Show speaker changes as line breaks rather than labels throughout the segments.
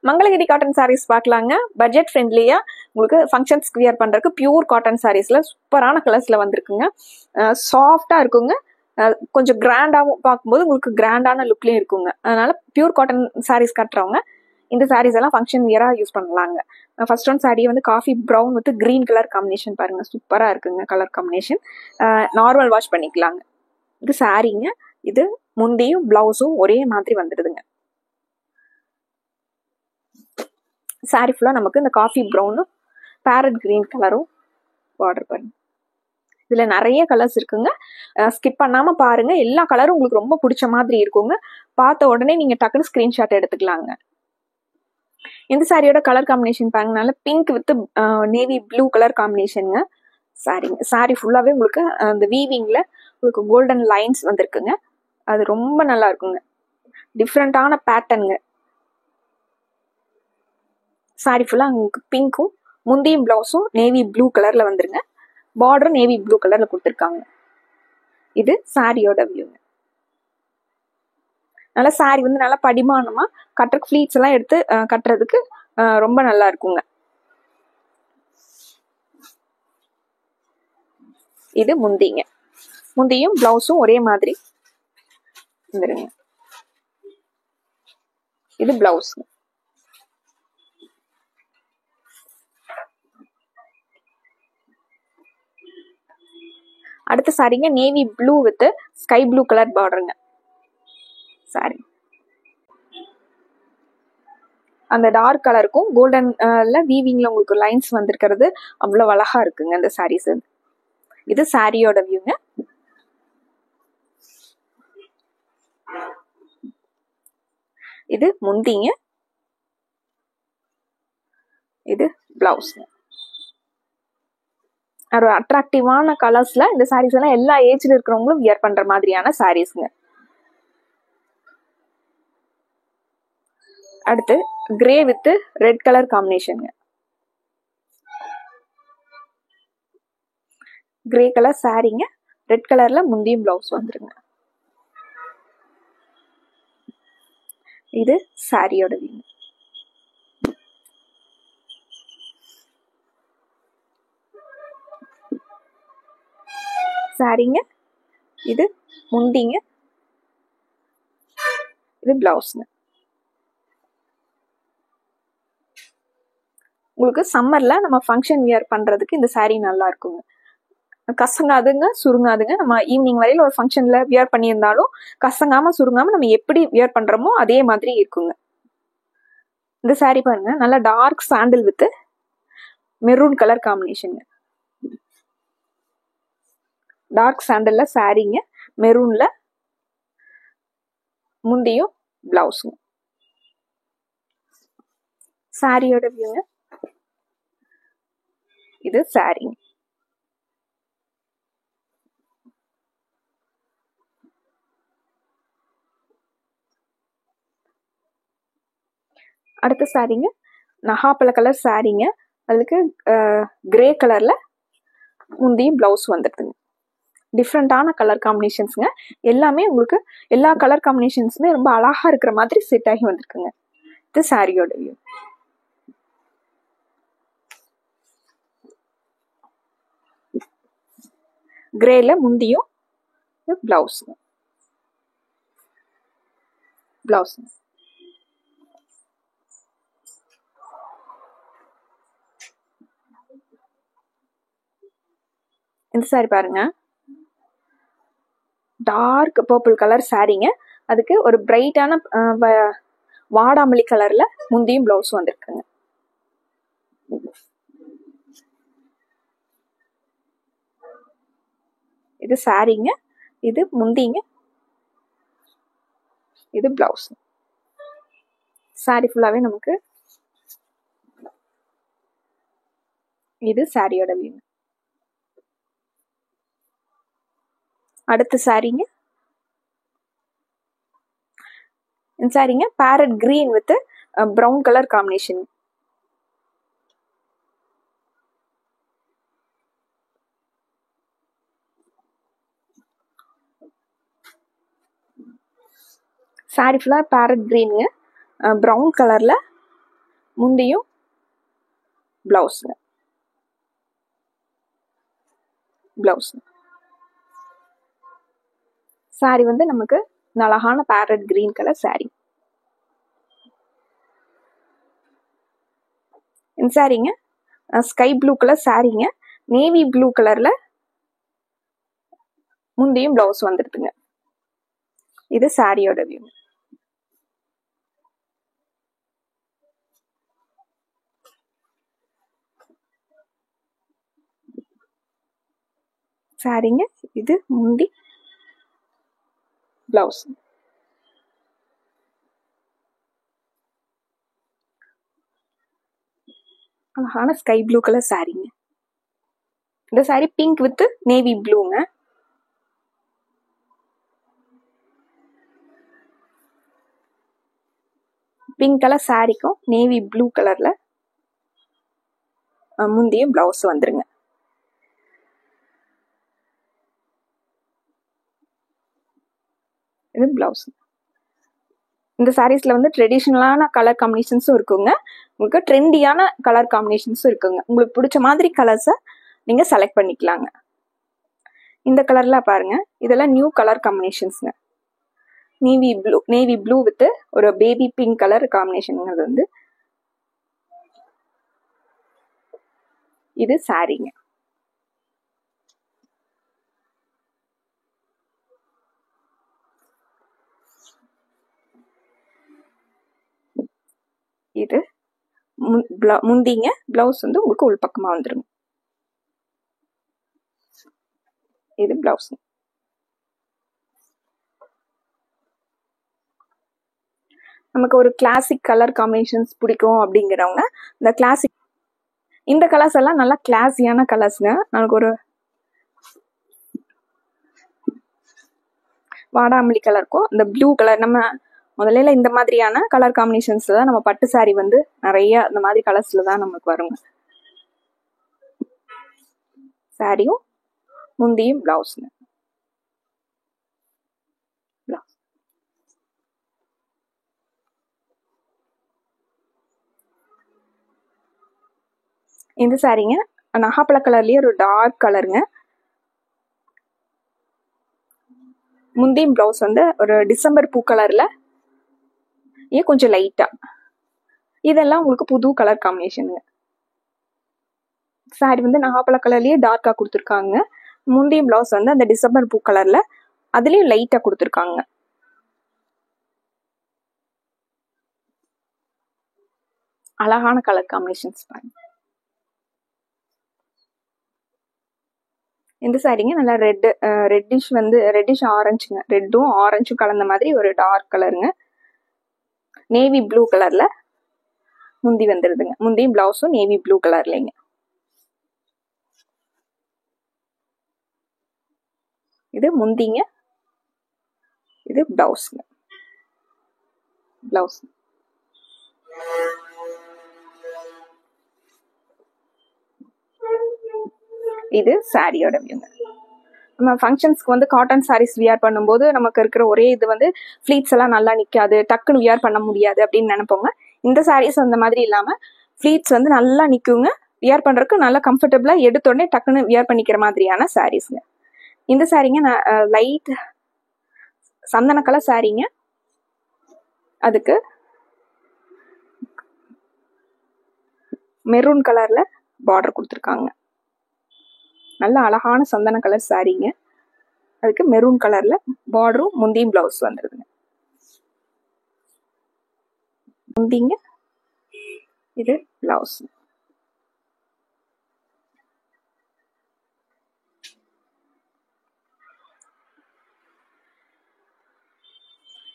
Mangalagiri cotton saris பார்க்கலாங்க. Budget ஃப்ரெண்ட்லியா உங்களுக்கு ஃபங்க்ஷன்ஸ்க்கு வியர் பண்றதுக்கு பியூர் காட்டன் சாரீஸ்ல சூப்பரான கலர்ஸ்ல வந்திருக்குங்க. சாஃப்டா இருக்குங்க. கொஞ்சம் கிராண்டாவும் பார்க்கும்போது உங்களுக்கு கிராண்டான லுக்லயும் இருக்குங்க. அதனால பியூர் காட்டன் சாரீஸ் கட்டுறவங்க இந்த சாரீஸ் எல்லாம் ஃபங்க்ஷன் வியரா யூஸ் பண்ணலாங்க. ஃபர்ஸ்ட் ஒன் சாரீ வந்து coffee brown with green colour combination பாருங்க, சூப்பரா இருக்குங்க கலர் காம்பினேஷன். நார்மல் வாஷ் பண்ணிக்கலாங்க. இது சாரீங்க. இது முந்தியும் பிளவுஸும் ஒரே மாதிரி வந்துடுதுங்க. சாரி ஃபுல்லா நமக்கு இந்த காஃபி ப்ரௌனும் பேரட் கிரீன் கலரும் பார்டர் பாருங்க. இதுல நிறைய கலர்ஸ் இருக்குங்க. ஸ்கிப் பண்ணாம பாருங்க. எல்லா கலரும் உங்களுக்கு ரொம்ப பிடிச்ச மாதிரி இருக்குங்க. பார்த்த உடனே நீங்க டக்குனு ஸ்கிரீன்ஷாட் எடுத்துக்கலாங்க. இந்த சாரியோட கலர் காம்பினேஷன் பாருங்கனால pink with navy blue colour காம்பினேஷனுங்க. சாரிங்க. சாரி ஃபுல்லாவே உங்களுக்கு அந்த வீவிங்ல உங்களுக்கு கோல்டன் லைன்ஸ் வந்திருக்குங்க. அது ரொம்ப நல்லா இருக்குங்க. டிஃப்ரெண்டான பேட்டர்னுங்க. சாரி ஃபுல்லா உங்களுக்கு பிங்க்கும் முந்தியும் பிளவுஸும் நேவி ப்ளூ கலர்ல வந்துருங்க. பார்டரும் நேவி ப்ளூ கலர்ல கொடுத்துருக்காங்க. இது சாரியோட வியூங்க. நல்லா சாரி வந்து நல்லா படிமானமா கட்டுறதுக்கு ஃபிளீட்ஸ் எல்லாம் எடுத்து கட்டுறதுக்கு ரொம்ப நல்லா இருக்குங்க. இது முந்திங்க. முந்தியும் பிளவுஸும் ஒரே மாதிரி வந்துருங்க. இது பிளவுஸ். அடுத்த சாரிங்க navy blue with sky blue colour பார்டருங்க. சாரி அந்த டார்க் கலருக்கும் கோல்டன்ல வீவிங்ல உங்களுக்கு லைன்ஸ் வந்திருக்கிறது அவ்வளவு அழகா இருக்குங்க இந்த சாரீஸ். இது சாரியோட வியூங்க. இது முந்திங்க. இது பிளவுஸ். ஒரு அட்ராக்டிவான கலர்ஸ்ல இந்த சாரீஸ் எல்லாம் எல்லா ஏஜ்ல இருக்கிறவங்களும் வியர் பண்ற மாதிரியான சாரீஸ்ங்க. அடுத்து கிரே வித் ரெட் கலர் காம்பினேஷனுங்க. கிரே கலர் சாரீங்க. ரெட் கலர்ல முந்தியும் பிளவுஸ் வந்துருங்க. இது சாரியோட வியூ. சாரிங்க. இது முந்திங்க. இது பிளவுஸ்ங்க. உங்களுக்கு சம்மர்ல நம்ம ஃபங்க்ஷன் வியர் பண்றதுக்கு இந்த சாரீ நல்லா இருக்குங்க. கசங்காதுங்க, சுருங்காதுங்க. நம்ம ஈவினிங் வரையில ஒரு ஃபங்க்ஷன்ல வியர் பண்ணியிருந்தாலும் கசங்காம சுருங்காம நம்ம எப்படி வியர் பண்றோமோ அதே மாதிரி இருக்குங்க. இந்த சாரீ பாருங்க, நல்லா dark sandal with maroon colour combination. Dark சாண்டல்ல சாரீங்க. மெரூன்ல முந்தியும் பிளவுஸுங்க. சாரியோட வியூங்க. இது சாரீங்க. அடுத்த சாரீங்க நகாப்பழ கலர் சாரீங்க. அதுக்கு கிரே கலர்ல முந்தியும் பிளவுஸ் வந்துடுதுங்க. டிஃப்ரெண்டான கலர் காம்பினேஷன்ஸ்ங்க. எல்லாமே உங்களுக்கு எல்லா கலர் காம்பினேஷன்ஸுமே ரொம்ப அழகா இருக்கிற மாதிரி செட் ஆகி வந்திருக்குங்க. இது சாரியோட வியூ. கிரேல முந்தியும் பிளவுஸ். பிளவுஸ் இந்த சாரி பாருங்க, டார்க் பர்பிள் கலர் சாரீங்க. அதுக்கு ஒரு பிரைட்டான வாடாமல்லி கலர்ல முந்தியும் பிளவுஸ் வந்திருக்குங்க. இது சாரீங்க. இது முந்திங்க. இது பிளவுஸ். சாரி ஃபுல்லாவே நமக்கு இது சாரியோட வியூ. அடுத்த சாரீங்க. இந்த சாரீங்க parrot green with brown colour combination. Sari ஃபுல்லா பேரட் கிரீனுங்க. ப்ரௌன் கலர்ல முந்தியும் பிளவுஸுங்க. பிளவுஸ் சாரி வந்து நமக்கு அழகான பேரட் கிரீன் கலர் சாரி. இந்த சாரிங்க ஸ்கை ப்ளூ கலர் சாரிங்க. நேவி ப்ளூ கலர்ல முந்தியும் பிளவுஸ் வந்துருதுங்க. இது சாரியோட வியூ. சாரிங்க, இது முந்தி பிளவுஸ். அழகான ஸ்கை ப்ளூ கலர் சாரிங்க. இந்த சாரி பிங்க் வித் நேவி ப்ளூங்க. பிங்க் கலர் சாரிக்கும் நேவி ப்ளூ கலர்ல முந்தியும் பிளவுஸ் வந்துருங்க. இது பிளவுஸ். இந்த சாரீஸ்ல வந்து ட்ரெடிஷ்னலான கலர் காம்பினேஷன்ஸும் இருக்குங்க, உங்களுக்கு ட்ரெண்டியான கலர் காம்பினேஷன்ஸும் இருக்குங்க. உங்களுக்கு பிடிச்ச மாதிரி கலர்ஸை நீங்க செலக்ட் பண்ணிக்கலாங்க. இந்த கலர்ல பாருங்க, இதெல்லாம் நியூ கலர் காம்பினேஷன்ஸ்ங்க. நேவி ப்ளூ வித் ஒரு பேபி பிங்க் கலர் காம்பினேஷன்ங்கிறது வந்து இது சாரீங்க. இது முந்திங்க. பிளவுஸ் வந்து உங்களுக்கு உள் பக்கமா வந்துருங்க. இது பிளவுஸ். நமக்கு ஒரு கிளாசிக் கலர் காம்பினேஷன்ஸ் பிடிக்கும் அப்படிங்கிறவங்க இந்த கிளாசிக், இந்த கலர்ஸ் எல்லாம் நல்லா கிளாஸியான கலர்ஸ்ங்க. நமக்கு ஒரு வாடாமல்லி கலருக்கும் இந்த ப்ளூ கலர், நம்ம முதல்ல இந்த மாதிரியான கலர் காம்பினேஷன்ஸ்ல தான் நம்ம பட்டு சாரி வந்து நிறைய இந்த மாதிரி கலர்ஸ்ல தான் நமக்கு வருங்க. சாரியும் முந்தியும் பிளவுஸ்ங்க. இந்த சாரிங்க நகாப்பழ கலர்லயே ஒரு டார்க் கலருங்க. முந்தியும் பிளவுஸ் வந்து ஒரு டிசம்பர் பூ கலர்ல கொஞ்சம் லைட்டா. இதெல்லாம் உங்களுக்கு புது கலர் காம்பினேஷனுங்க. சாரி வந்து நகாப்பழ கலர்லயே டார்க்கா கொடுத்துருக்காங்க. முந்தியும் பிளவுஸ் வந்து அந்த டிசம்பர் பூ கலர்ல அதுலயும் லைட்டா கொடுத்துருக்காங்க. அழகான கலர் காம்பினேஷன்ஸ் பாருங்க. இந்த சாரிங்க நல்லா ரெட்டிஷ் ஆரஞ்சுங்க. ரெட்டும் ஆரஞ்சும் கலந்த மாதிரி ஒரு டார்க் கலருங்க. நேவி ப்ளூ கலர்ல முந்தி வந்துருதுங்க. முந்தியும் பிளவுஸும் நேவி ப்ளூ கலர்லங்க. இது முந்திங்க, இது பிளவுஸ்ங்க. பிளவுஸ் இது சாரியோட வியூங்க. நம்ம ஃபங்க்ஷன்ஸ்க்கு வந்து காட்டன் சாரீஸ் வியர் பண்ணும்போது நமக்கு இருக்கிற ஒரே இது வந்து ஃப்ளீட்ஸ் எல்லாம் நல்லா நிற்காது, டக்குன்னு வியர் பண்ண முடியாது அப்படின்னு நினைப்போங்க. இந்த சாரீஸ் அந்த மாதிரி இல்லாமல் ஃப்ளீட்ஸ் வந்து நல்லா நிற்குங்க. வியர் பண்ணுறதுக்கு நல்லா கம்ஃபர்டபுளாக எடுத்தோடனே டக்குன்னு வியர் பண்ணிக்கிற மாதிரியான சாரீஸ்ங்க. இந்த சாரீங்க லைட் சந்தன கலர் சாரீங்க. அதுக்கு மெரூன் கலர்ல பார்டர் கொடுத்துருக்காங்க. நல்ல அழகான சந்தன கலர் சாரீங்க. அதுக்கு மெரூன் கலர்ல பார்டரும் முந்தியும் பிளவுஸ் வந்துருதுங்க. முந்திங்க, இது பிளவுஸ்.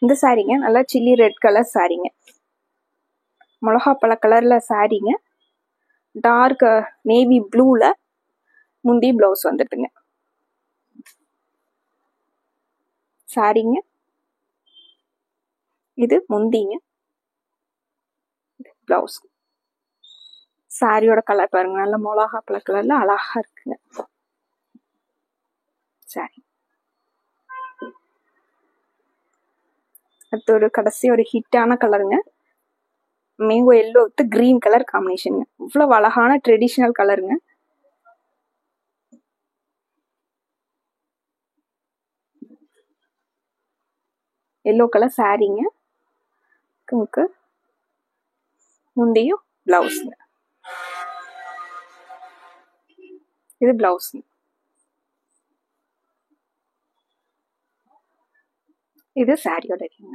இந்த சாரீங்க நல்லா சில்லி ரெட் கலர் சாரீங்க. மிளகாப்பழ கலர்ல சாரீங்க. டார்க் நேவி ப்ளூல முந்தி பிளவுஸ் வந்துடுதுங்க. சாரீங்க, இது முந்திங்க, பிளவுஸ். சாரியோட கலர் பாருங்க, நல்ல மிளகாப்பழ கலர்ல அழகா இருக்குங்க சாரி. அடுத்து ஒரு கடைசி ஒரு ஹிட்டான கலருங்க. Mango yellow with green colour காம்பினேஷனுங்க. இவ்வளவு அழகான ட்ரெடிஷ்னல் கலருங்க. எல்லோ கலர் சாரீங்க. உங்களுக்கு முந்தையும் பிளவுஸ்ங்க. இது பிளவுஸ்ங்க. இது சாரியோட இருக்குங்க.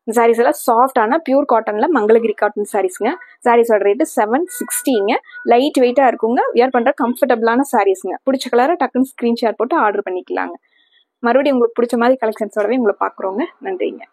இந்த சாரீஸ் எல்லாம் சாஃப்டான பியூர் காட்டன்ல மங்களகிரி காட்டன் சாரீஸ்ங்க. சாரீஸோட ரேட்டு 760ங்க. லைட் வெயிட்டா இருக்குங்க. வியர் பண்ற கம்ஃபர்டபுளான சாரீஸ்ங்க. பிடிச்ச கலரை டக்குன்னு ஸ்கிரீன்ஷாட் போட்டு ஆர்டர் பண்ணிக்கலாங்க. மறுபடியும் உங்களுக்கு பிடிச்ச மாதிரி கலெக்ஷன்ஸோடவே உங்களை பார்க்குறோங்க. நன்றிங்க.